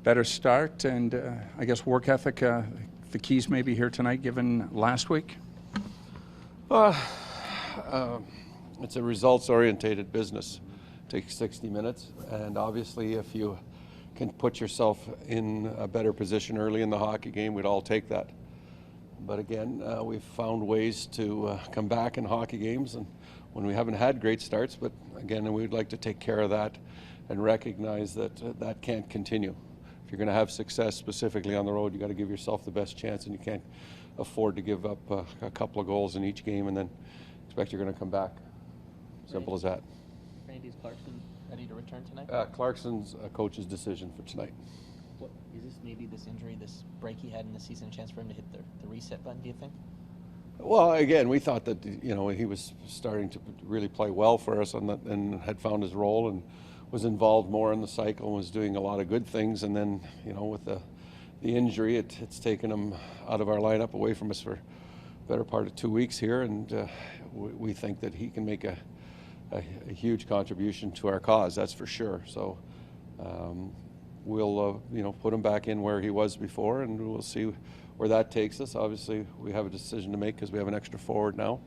better start, and I guess work ethic, the keys maybe here tonight given last week? It's a results-orientated business. It takes 60 minutes, and obviously if you can put yourself in a better position early in the hockey game, we'd all take that. But again, we've found ways to come back in hockey games, and when we haven't had great starts, but again, we'd like to take care of that and recognize that that can't continue. If you're going to have success specifically on the road, you got to give yourself the best chance, and you can't afford to give up a couple of goals in each game and then expect you're going to come back. Simple as that. Randy, is Clarkson ready to return tonight? Clarkson's a coach's decision for tonight. What, is this maybe this injury, this break he had in the season, a chance for him to hit the reset button, do you think? Well, again, we thought that he was starting to really play well for us and had found his role and was involved more in the cycle and was doing a lot of good things. And then, with the injury, it's taken him out of our lineup, away from us for the better part of 2 weeks here. And we think that he can make a huge contribution to our cause, that's for sure. So we'll put him back in where he was before, and we'll see where that takes us. Obviously, we have a decision to make because we have an extra forward now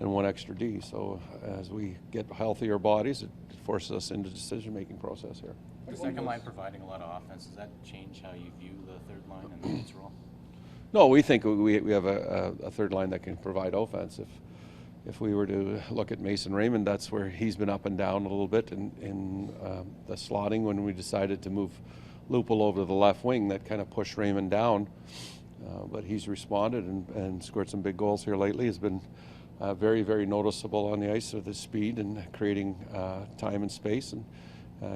and one extra D. So as we get healthier bodies, it forces us into the decision-making process here. The second line providing a lot of offense, does that change how you view the third line and its role? No, we think we have a third line that can provide offense. If we were to look at Mason Raymond, that's where he's been up and down a little bit in the slotting. When we decided to move Lupul over to the left wing, that kind of pushed Raymond down. But he's responded and scored some big goals here lately. He's been very, very noticeable on the ice with his speed and creating time and space, and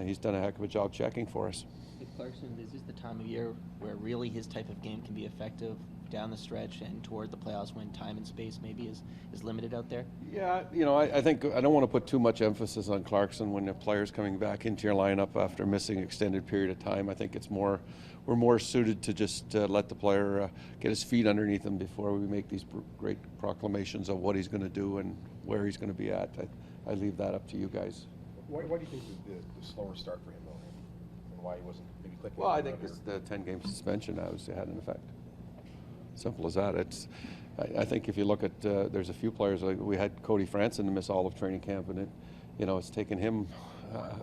he's done a heck of a job checking for us. With Clarkson, is this the time of year where really his type of game can be effective down the stretch and toward the playoffs when time and space maybe is limited out there? Yeah, I think I don't want to put too much emphasis on Clarkson when the player's coming back into your lineup after missing an extended period of time. I think we're more suited to just let the player get his feet underneath him before we make these great proclamations of what he's going to do and where he's going to be at. I leave that up to you guys. Why do you think the slower start for him, though, and why he wasn't maybe clicking? Well, I think the 10-game suspension obviously had an effect. Simple as that. I think if you look at, there's a few players, like we had Cody Franson to miss all of training camp, and it's taken him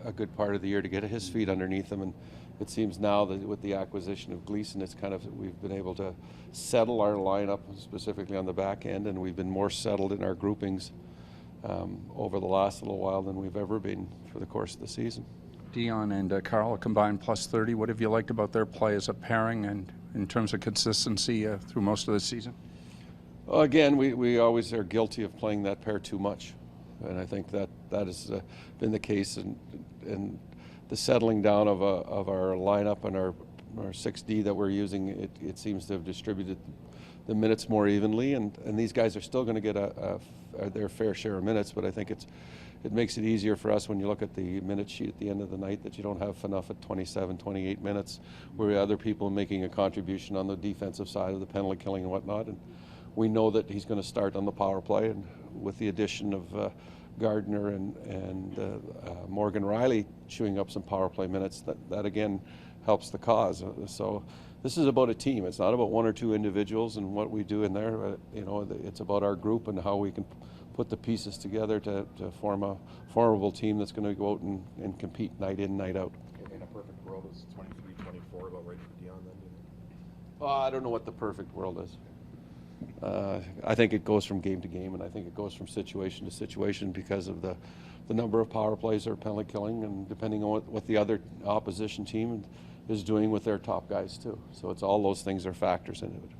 a good part of the year to get his feet underneath him, and it seems now that with the acquisition of Gleason, it's we've been able to settle our lineup, specifically on the back end, and we've been more settled in our groupings over the last little while than we've ever been for the course of the season. Dion and Carl combined plus 30. What have you liked about their play as a pairing and in terms of consistency through most of the season? Well, again, we always are guilty of playing that pair too much, and I think that has been the case in the settling down of our lineup and our 6D that we're using. It seems to have distributed the minutes more evenly, and these guys are still going to get their fair share of minutes, but I think it makes it easier for us when you look at the minute sheet at the end of the night that you don't have enough at 27, 28 minutes where other people are making a contribution on the defensive side of the penalty killing and whatnot. And we know that he's going to start on the power play, and with the addition of Gardner and Morgan Riley chewing up some power play minutes, that again helps the cause. So this is about a team. It's not about one or two individuals and what we do in there. It's about our group and how we can put the pieces together to form a formidable team that's going to go out and compete night in, night out. In a perfect world, is 23-24 about right for Dion then? Do you think? I don't know what the perfect world is. I think it goes from game to game, and I think it goes from situation to situation because of the number of power plays or penalty killing, and depending on what the other opposition team is doing with their top guys too. So it's all those things are factors into it.